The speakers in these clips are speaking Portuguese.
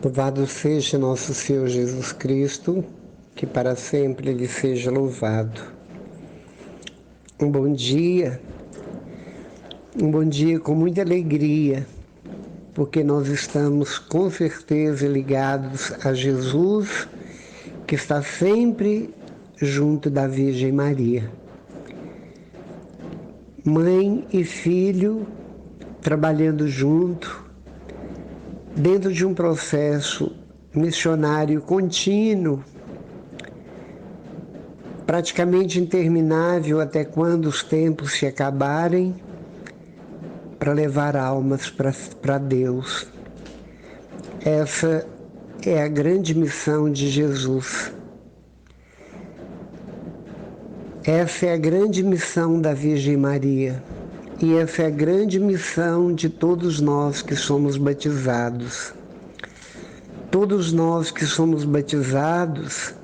Louvado seja nosso Senhor Jesus Cristo, que para sempre Ele seja louvado. Um bom dia com muita alegria, porque nós estamos com certeza ligados a Jesus, que está sempre junto da Virgem Maria. Mãe e filho trabalhando junto, dentro de um processo missionário contínuo, praticamente interminável até quando os tempos se acabarem, para levar almas para Deus. Essa é a grande missão de Jesus. Essa é a grande missão da Virgem Maria. E essa é a grande missão de todos nós que somos batizados. Todos nós que somos batizados,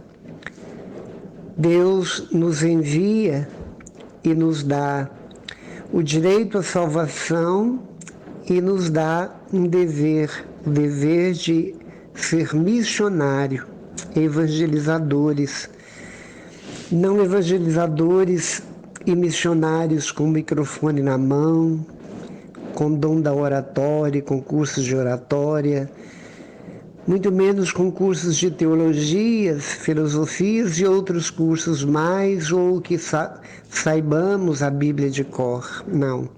Deus nos envia e nos dá o direito à salvação e nos dá um dever, o dever de ser missionário, evangelizadores. Não evangelizadores e missionários com o microfone na mão, com dom da oratória, com cursos de oratória, muito menos com cursos de teologias, filosofias e outros cursos mais, ou que saibamos a Bíblia de cor. Não.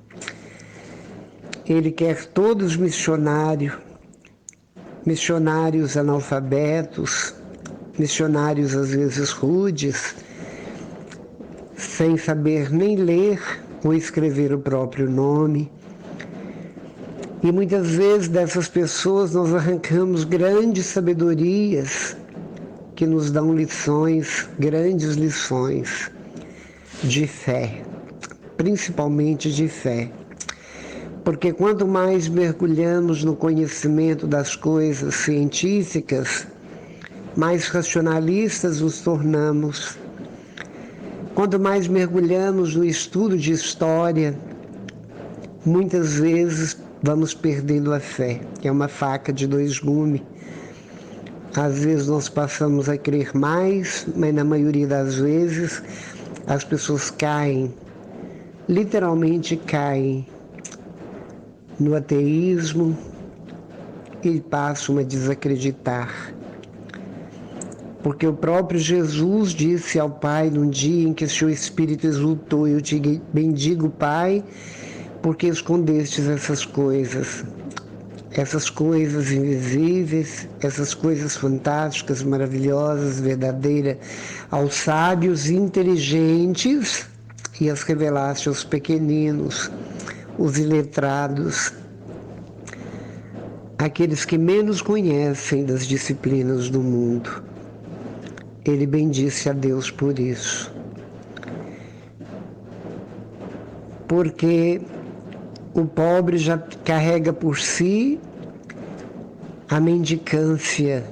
Ele quer todos missionários analfabetos, missionários às vezes rudes, sem saber nem ler ou escrever o próprio nome. E muitas vezes dessas pessoas nós arrancamos grandes sabedorias que nos dão lições, grandes lições de fé, principalmente de fé. Porque quanto mais mergulhamos no conhecimento das coisas científicas, mais racionalistas nos tornamos. Quanto mais mergulhamos no estudo de história, muitas vezes vamos perdendo a fé. É uma faca de dois gumes. Às vezes nós passamos a crer mais, mas na maioria das vezes as pessoas caem, literalmente caem no ateísmo e passam a desacreditar. Porque o próprio Jesus disse ao Pai num dia em que o seu Espírito exultou: eu te bendigo, Pai, porque escondestes essas coisas invisíveis, essas coisas fantásticas, maravilhosas, verdadeiras, aos sábios e inteligentes, e as revelaste aos pequeninos, os iletrados, aqueles que menos conhecem das disciplinas do mundo. Ele bendisse a Deus por isso. Porque o pobre já carrega por si a mendicância,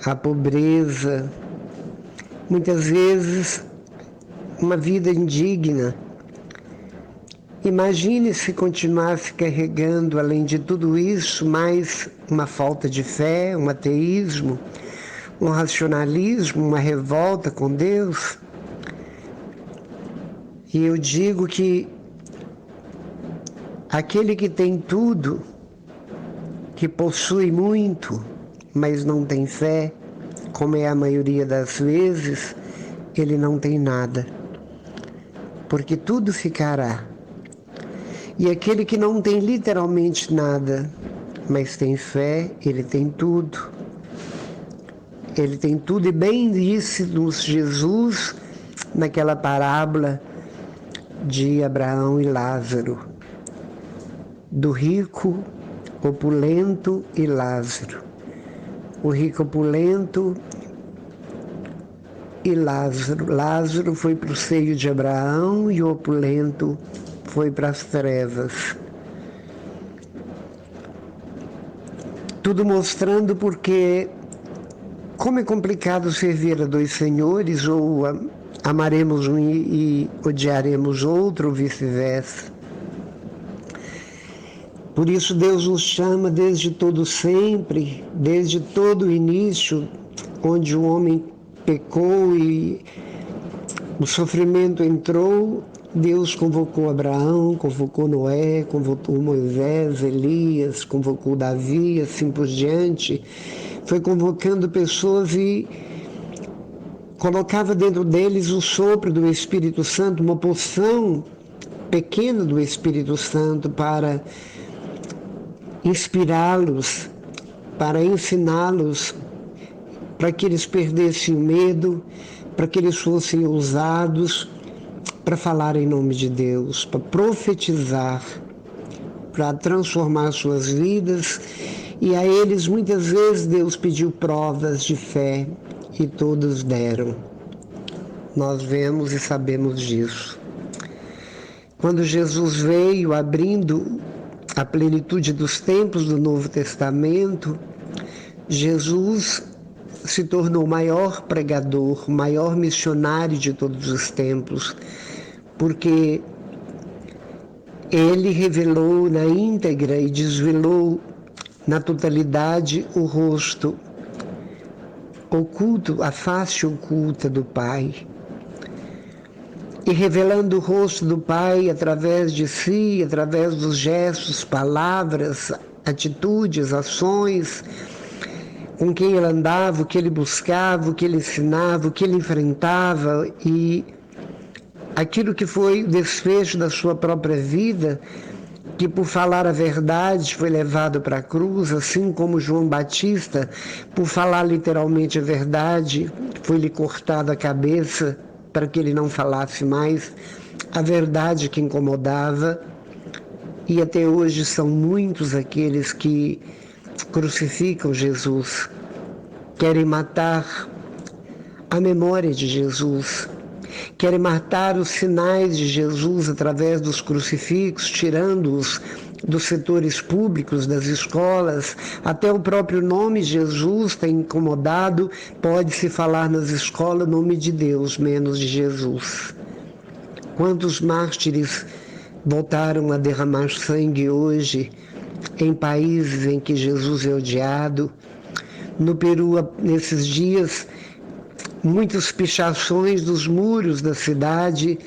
a pobreza, muitas vezes uma vida indigna. Imagine se continuasse carregando, além de tudo isso, mais uma falta de fé, um ateísmo, um racionalismo, uma revolta com Deus. E eu digo que aquele que tem tudo, que possui muito, mas não tem fé, como é a maioria das vezes, ele não tem nada, porque tudo ficará. E aquele que não tem literalmente nada, mas tem fé, ele tem tudo. Ele tem tudo, e bem disse-nos Jesus naquela parábola de Abraão e Lázaro, do rico, opulento e Lázaro. O rico opulento e Lázaro. Lázaro foi para o seio de Abraão e o opulento foi para as trevas. Tudo mostrando porque como é complicado servir a dois senhores, ou amaremos um e odiaremos outro, ou vice-versa. Por isso Deus nos chama desde todo sempre, desde todo o início, onde o homem pecou e o sofrimento entrou. Deus convocou Abraão, convocou Noé, convocou Moisés, Elias, convocou Davi, assim por diante. Foi convocando pessoas e colocava dentro deles o sopro do Espírito Santo, uma porção pequena do Espírito Santo para inspirá-los, para ensiná-los, para que eles perdessem o medo, para que eles fossem ousados, para falar em nome de Deus, para profetizar, para transformar suas vidas. E a eles muitas vezes Deus pediu provas de fé e todos deram. Nós vemos e sabemos disso. Quando Jesus veio abrindo a plenitude dos tempos do Novo Testamento, Jesus se tornou o maior pregador, o maior missionário de todos os tempos, porque ele revelou na íntegra e desvelou na totalidade o rosto oculto, a face oculta do Pai. E revelando o rosto do Pai através de si, através dos gestos, palavras, atitudes, ações, com quem ele andava, o que ele buscava, o que ele ensinava, o que ele enfrentava, e aquilo que foi o desfecho da sua própria vida, que por falar a verdade foi levado para a cruz, assim como João Batista, por falar literalmente a verdade, foi-lhe cortada a cabeça, para que ele não falasse mais a verdade que incomodava. E até hoje são muitos aqueles que crucificam Jesus, querem matar a memória de Jesus, querem matar os sinais de Jesus através dos crucifixos, tirando-os dos setores públicos, das escolas. Até o próprio nome Jesus tem incomodado. Pode-se falar nas escolas o nome de Deus, menos de Jesus. Quantos mártires voltaram a derramar sangue hoje em países em que Jesus é odiado? No Peru, nesses dias, muitas pichações dos muros da cidade,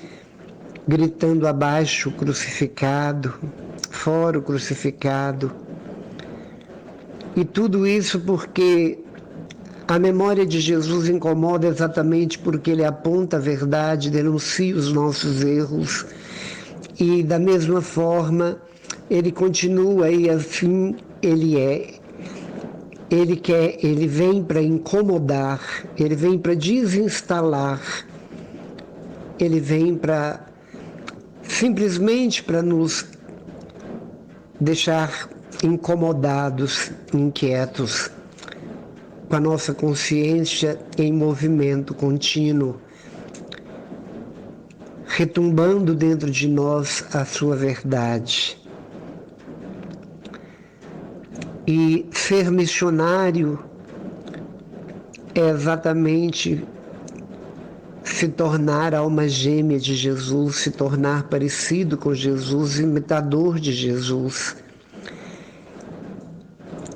gritando abaixo o crucificado, fora o crucificado. E tudo isso porque a memória de Jesus incomoda exatamente porque ele aponta a verdade, denuncia os nossos erros. E da mesma forma, ele continua e assim ele é. Ele vem para incomodar, ele vem para desinstalar, ele vem para simplesmente para nos deixar incomodados, inquietos, com a nossa consciência em movimento contínuo, retumbando dentro de nós a sua verdade. E ser missionário é exatamente se tornar alma gêmea de Jesus, se tornar parecido com Jesus, imitador de Jesus.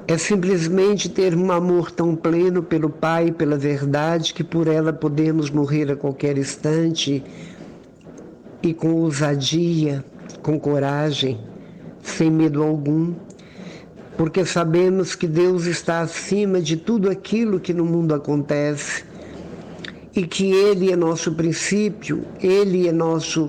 É simplesmente ter um amor tão pleno pelo Pai e pela verdade que por ela podemos morrer a qualquer instante e com ousadia, com coragem, sem medo algum, porque sabemos que Deus está acima de tudo aquilo que no mundo acontece e que Ele é nosso princípio, Ele é nossa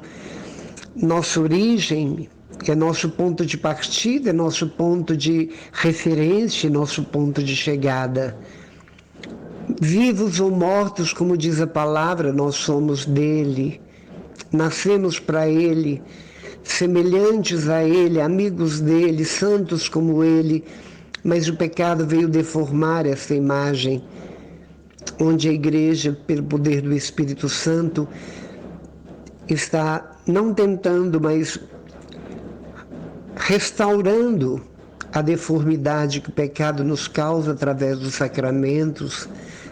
origem, é nosso ponto de partida, é nosso ponto de referência, nosso ponto de chegada. Vivos ou mortos, como diz a palavra, nós somos dele, nascemos para Ele, semelhantes a Ele, amigos dele, santos como Ele, mas o pecado veio deformar essa imagem, onde a Igreja, pelo poder do Espírito Santo, está não tentando, mas restaurando a deformidade que o pecado nos causa através dos sacramentos,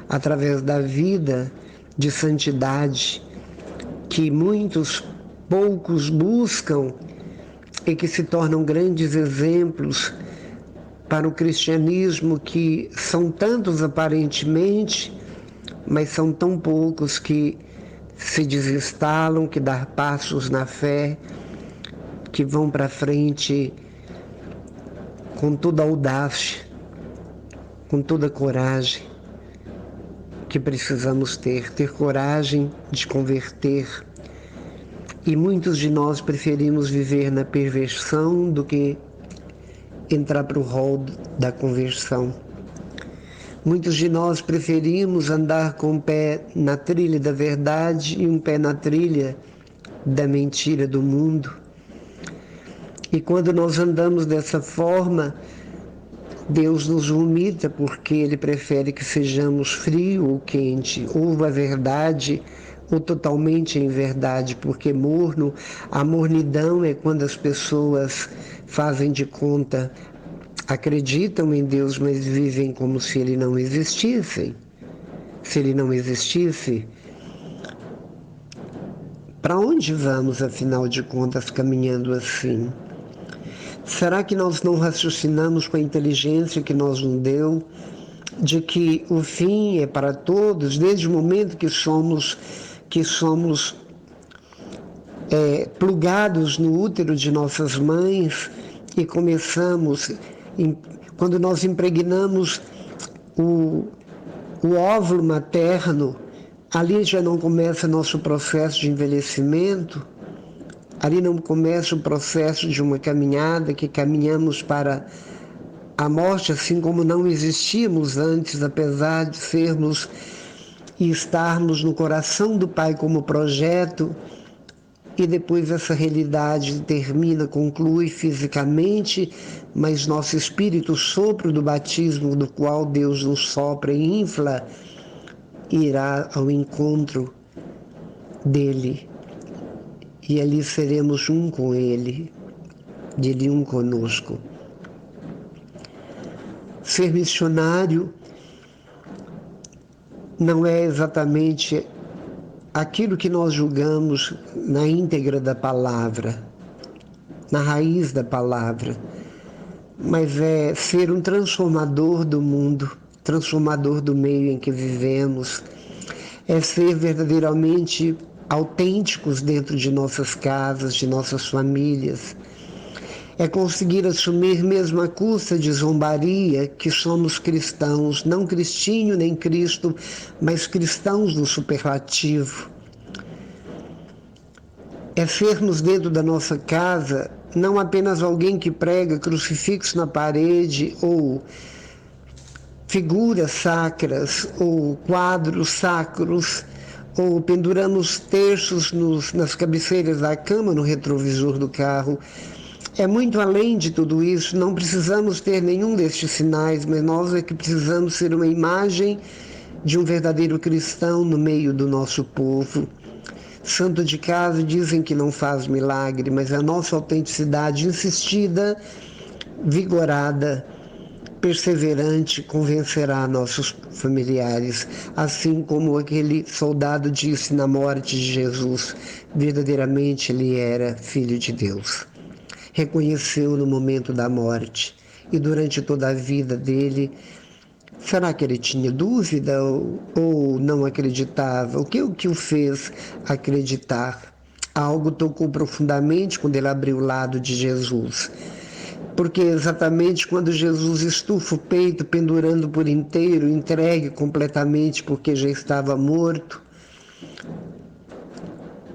através da vida de santidade, que poucos buscam e que se tornam grandes exemplos para o cristianismo, que são tantos aparentemente, mas são tão poucos que se desinstalam, que dão passos na fé, que vão para frente com toda a audácia, com toda a coragem que precisamos ter coragem de converter. E muitos de nós preferimos viver na perversão do que entrar para o rol da conversão. Muitos de nós preferimos andar com um pé na trilha da verdade e um pé na trilha da mentira do mundo. E quando nós andamos dessa forma, Deus nos vomita, porque Ele prefere que sejamos frio ou quente, ou a verdade ou totalmente em verdade, porque morno, a mornidão é quando as pessoas fazem de conta, acreditam em Deus, mas vivem como se Ele não existisse. Se Ele não existisse, para onde vamos, afinal de contas, caminhando assim? Será que nós não raciocinamos com a inteligência que nos deu, de que o fim é para todos, desde o momento que somos plugados no útero de nossas mães e começamos, quando nós impregnamos o óvulo materno, ali já não começa nosso processo de envelhecimento, ali não começa o processo de uma caminhada que caminhamos para a morte, assim como não existíamos antes, apesar de sermos e estarmos no coração do Pai como projeto, e depois essa realidade termina, conclui fisicamente, mas nosso espírito, sopro do batismo do qual Deus nos sopra e infla, irá ao encontro dele. E ali seremos um com Ele, Ele um conosco. Ser missionário não é exatamente aquilo que nós julgamos na íntegra da palavra, na raiz da palavra, mas é ser um transformador do mundo, transformador do meio em que vivemos, é ser verdadeiramente autênticos dentro de nossas casas, de nossas famílias. É conseguir assumir, mesmo à custa de zombaria, que somos cristãos, não cristinho nem Cristo, mas cristãos no superlativo. É sermos dentro da nossa casa não apenas alguém que prega crucifixo na parede ou figuras sacras ou quadros sacros, ou penduramos terços nas cabeceiras da cama, no retrovisor do carro. É muito além de tudo isso, não precisamos ter nenhum destes sinais, mas nós é que precisamos ser uma imagem de um verdadeiro cristão no meio do nosso povo. Santo de casa dizem que não faz milagre, mas a nossa autenticidade insistida, vigorada, perseverante, convencerá nossos familiares, assim como aquele soldado disse na morte de Jesus, verdadeiramente ele era Filho de Deus. Reconheceu no momento da morte e durante toda a vida dele. Será que ele tinha dúvida ou não acreditava? O que o fez acreditar? Algo tocou profundamente quando ele abriu o lado de Jesus. Porque exatamente quando Jesus estufa o peito, pendurando por inteiro, entregue completamente porque já estava morto,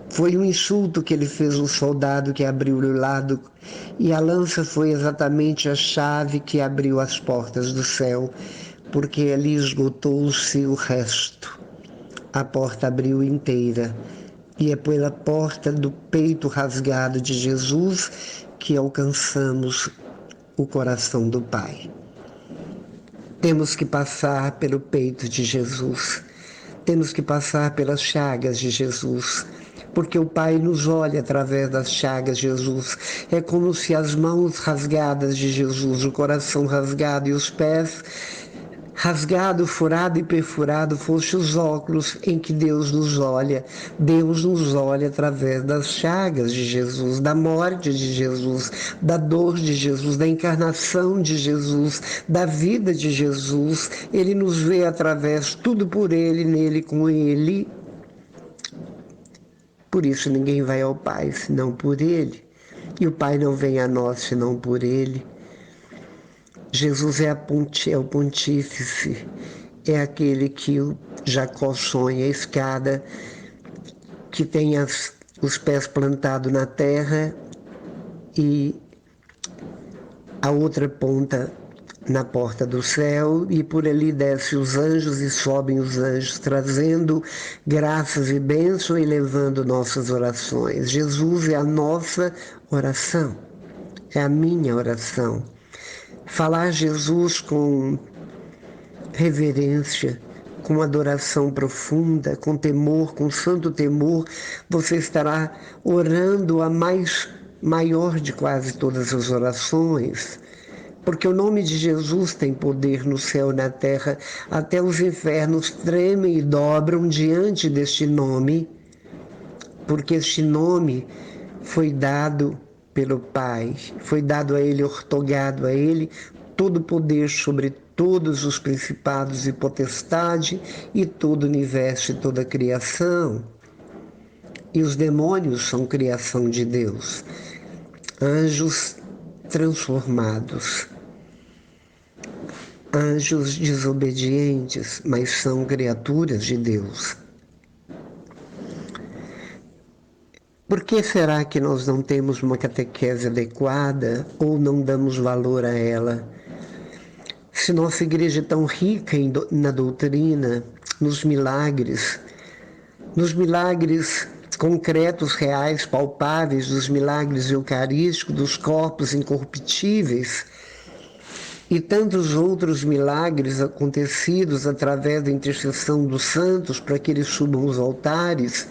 foi um insulto que ele fez ao soldado que abriu o lado, e a lança foi exatamente a chave que abriu as portas do céu, porque ali esgotou-se o resto. A porta abriu inteira, e é pela porta do peito rasgado de Jesus que alcançamos o coração do Pai. Temos que passar pelo peito de Jesus, temos que passar pelas chagas de Jesus, porque o Pai nos olha através das chagas de Jesus. É como se as mãos rasgadas de Jesus, o coração rasgado e os pés Rasgado, furado e perfurado foste os óculos em que Deus nos olha. Deus nos olha através das chagas de Jesus, da morte de Jesus, da dor de Jesus, da encarnação de Jesus, da vida de Jesus. Ele nos vê através, tudo por Ele, nele, com Ele. Por isso ninguém vai ao Pai senão por Ele. E o Pai não vem a nós senão por Ele. Jesus é o pontífice, é aquele que o Jacó sonha, a escada que tem os pés plantados na terra e a outra ponta na porta do céu, e por ali desce os anjos e sobem os anjos, trazendo graças e bênção e levando nossas orações. Jesus é a nossa oração, é a minha oração. Falar Jesus com reverência, com adoração profunda, com temor, com santo temor, você estará orando a maior de quase todas as orações, porque o nome de Jesus tem poder no céu e na terra, até os infernos tremem e dobram diante deste nome, porque este nome foi dado pelo Pai, foi dado a Ele, ortogado a Ele, todo o poder sobre todos os principados e potestade e todo o universo e toda a criação. E os demônios são criação de Deus, anjos transformados, anjos desobedientes, mas são criaturas de Deus. Por que será que nós não temos uma catequese adequada ou não damos valor a ela? Se nossa igreja é tão rica na doutrina, nos milagres concretos, reais, palpáveis, dos milagres eucarísticos, dos corpos incorruptíveis e tantos outros milagres acontecidos através da intercessão dos santos para que eles subam os altares.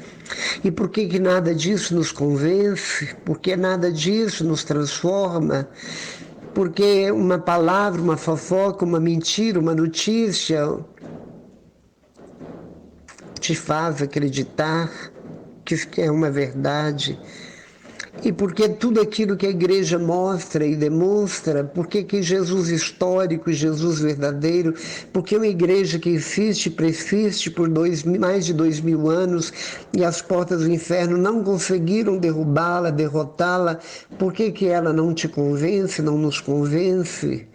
E por que nada disso nos convence? Por que nada disso nos transforma? Porque uma palavra, uma fofoca, uma mentira, uma notícia te faz acreditar que é uma verdade. E porque tudo aquilo que a igreja mostra e demonstra, porque que Jesus histórico, Jesus verdadeiro, porque uma igreja que insiste e persiste por mais de 2000 anos e as portas do inferno não conseguiram derrubá-la, derrotá-la, por que ela não te convence, não nos convence?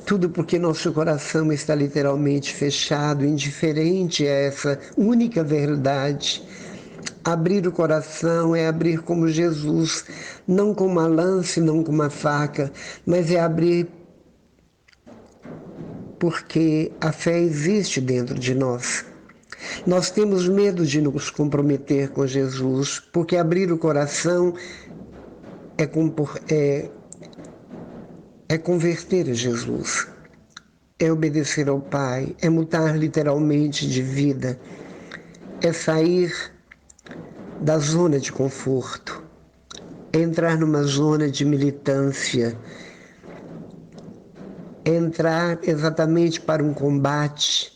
Tudo porque nosso coração está literalmente fechado, indiferente a essa única verdade. Abrir o coração é abrir como Jesus, não com uma lança, não com uma faca, mas é abrir porque a fé existe dentro de nós. Nós temos medo de nos comprometer com Jesus, porque abrir o coração é converter a Jesus, é obedecer ao Pai, é mudar literalmente de vida, é sair da zona de conforto, é entrar numa zona de militância, é entrar exatamente para um combate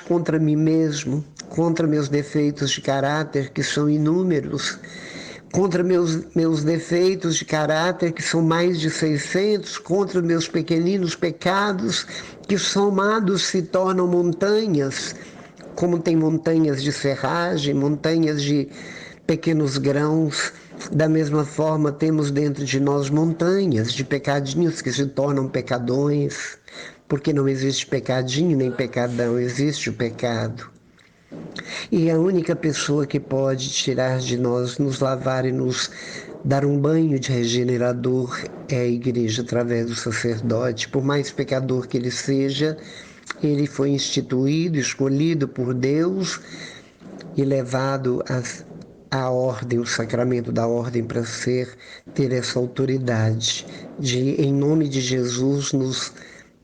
contra mim mesmo, contra meus defeitos de caráter, que são inúmeros, contra meus defeitos de caráter, que são mais de 600, contra meus pequeninos pecados, que somados se tornam montanhas, como tem montanhas de serragem, montanhas de pequenos grãos. Da mesma forma, temos dentro de nós montanhas de pecadinhos que se tornam pecadões, porque não existe pecadinho nem pecadão, existe o pecado. E a única pessoa que pode tirar de nós, nos lavar e nos dar um banho de regenerador é a igreja, através do sacerdote. Por mais pecador que ele seja, ele foi instituído, escolhido por Deus e levado à ordem, o sacramento da ordem, para ter essa autoridade de, em nome de Jesus, nos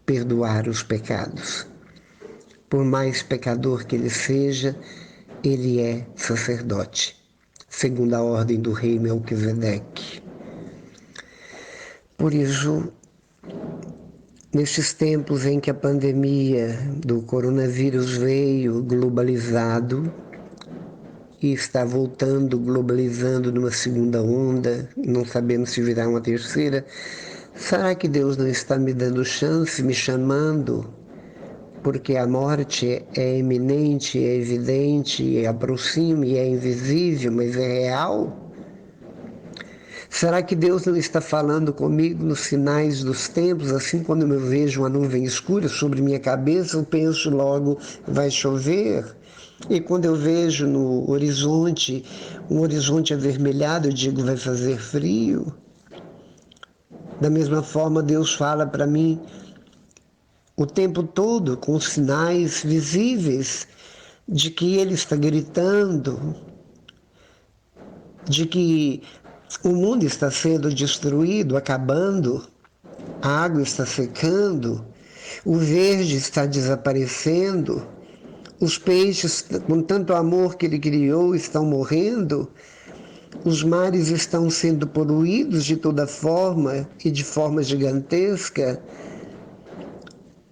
perdoar os pecados. Por mais pecador que ele seja, ele é sacerdote, segundo a ordem do rei Melquisedeque. Por isso, Nestes tempos em que a pandemia do coronavírus veio globalizado e está voltando, globalizando numa segunda onda, não sabemos se virá uma terceira, será que Deus não está me dando chance, me chamando? Porque a morte é iminente, é evidente, aproxima e é invisível, mas é real? Será que Deus não está falando comigo nos sinais dos tempos? Assim, quando eu vejo uma nuvem escura sobre minha cabeça, eu penso logo, vai chover. E quando eu vejo no horizonte, um horizonte avermelhado, eu digo, vai fazer frio. Da mesma forma, Deus fala para mim o tempo todo, com sinais visíveis de que Ele está gritando, de que o mundo está sendo destruído, acabando, a água está secando, o verde está desaparecendo, os peixes, com tanto amor que ele criou, estão morrendo, os mares estão sendo poluídos de toda forma e de forma gigantesca,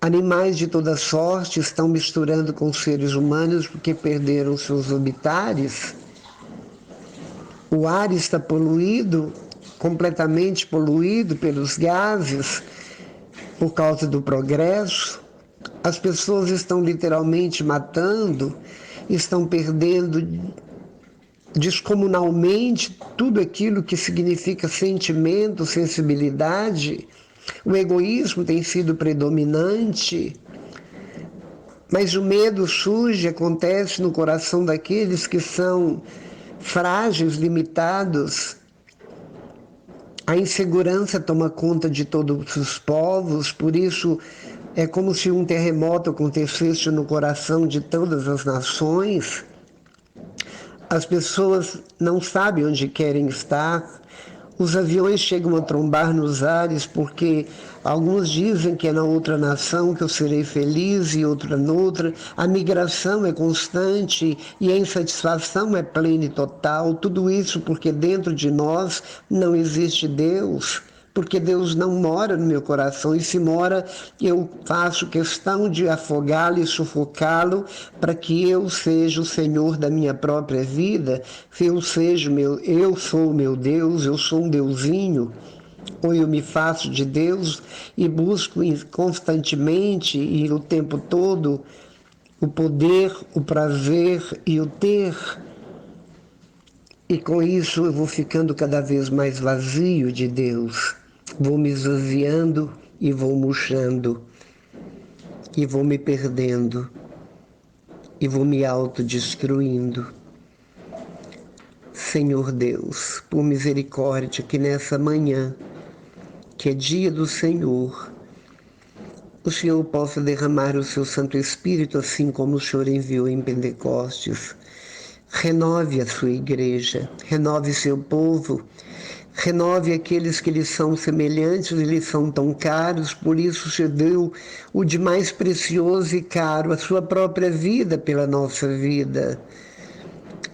animais de toda sorte estão misturando com os seres humanos porque perderam seus habitares. O ar está poluído, completamente poluído pelos gases, por causa do progresso. As pessoas estão literalmente matando, estão perdendo descomunalmente tudo aquilo que significa sentimento, sensibilidade. O egoísmo tem sido predominante. Mas o medo surge, acontece no coração daqueles que são frágeis, limitados. A insegurança toma conta de todos os povos, por isso é como se um terremoto acontecesse no coração de todas as nações. As pessoas não sabem onde querem estar. Os aviões chegam a trombar nos ares porque alguns dizem que é na outra nação que eu serei feliz e outra noutra. A migração é constante e a insatisfação é plena e total. Tudo isso porque dentro de nós não existe Deus. Porque Deus não mora no meu coração, e se mora, eu faço questão de afogá-lo e sufocá-lo para que eu seja o Senhor da minha própria vida, eu sou o meu Deus, eu sou um deusinho, ou eu me faço de Deus e busco constantemente e o tempo todo o poder, o prazer e o ter. E com isso eu vou ficando cada vez mais vazio de Deus. Vou me esvaziando e vou murchando, e vou me perdendo, e vou me autodestruindo. Senhor Deus, por misericórdia, que nessa manhã, que é dia do Senhor, o Senhor possa derramar o seu Santo Espírito, assim como o Senhor enviou em Pentecostes. Renove a sua igreja, renove seu povo, renove aqueles que lhe são semelhantes e lhe são tão caros, por isso se deu o de mais precioso e caro, a sua própria vida pela nossa vida.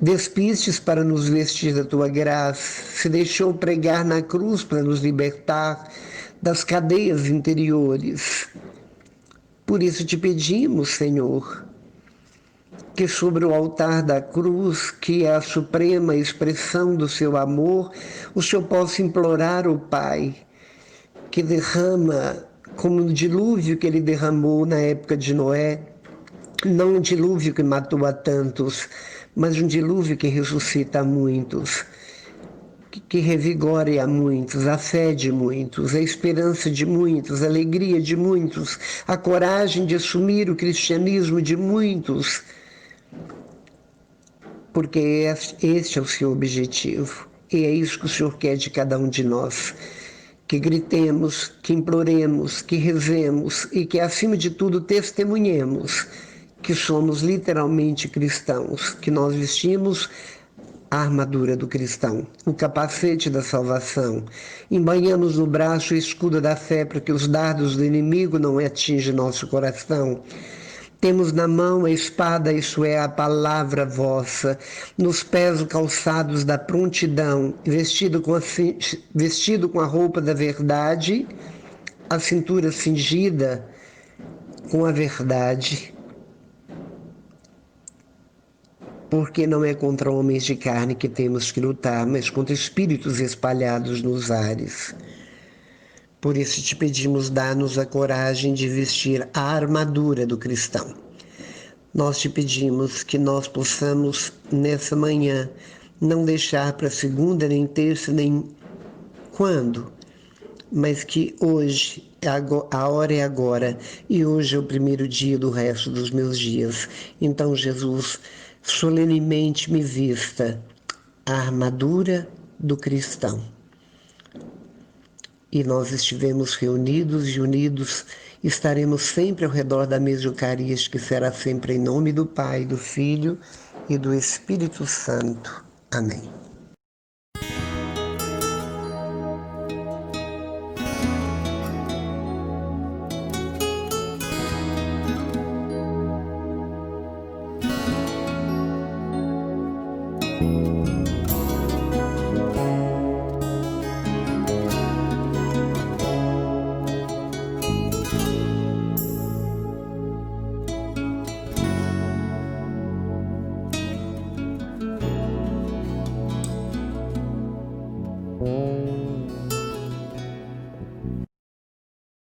Despistes para nos vestir da tua graça, se deixou pregar na cruz para nos libertar das cadeias interiores. Por isso te pedimos, Senhor, que sobre o altar da cruz, que é a suprema expressão do seu amor, o Senhor possa implorar ao Pai, que derrama, como o dilúvio que ele derramou na época de Noé, não um dilúvio que matou a tantos, mas um dilúvio que ressuscita a muitos, que revigore a muitos, a fé de muitos, a esperança de muitos, a alegria de muitos, a coragem de assumir o cristianismo de muitos, porque este é o seu objetivo. E é isso que o Senhor quer de cada um de nós. Que gritemos, que imploremos, que rezemos e que, acima de tudo, testemunhemos que somos literalmente cristãos, que nós vestimos a armadura do cristão, o capacete da salvação. Embanhamos no braço o escudo da fé para que os dardos do inimigo não atinjam nosso coração. Temos na mão a espada, isso é a palavra vossa, nos pés os calçados da prontidão, vestido com a roupa da verdade, a cintura cingida com a verdade, porque não é contra homens de carne que temos que lutar, mas contra espíritos espalhados nos ares. Por isso te pedimos, dá-nos a coragem de vestir a armadura do cristão. Nós te pedimos que nós possamos, nessa manhã, não deixar para segunda, nem terça, nem quando, mas que hoje, a hora é agora, e hoje é o primeiro dia do resto dos meus dias. Então, Jesus, solenemente me vista a armadura do cristão. E nós estivemos reunidos e unidos, estaremos sempre ao redor da mesa eucarística, que será sempre em nome do Pai, do Filho e do Espírito Santo. Amém.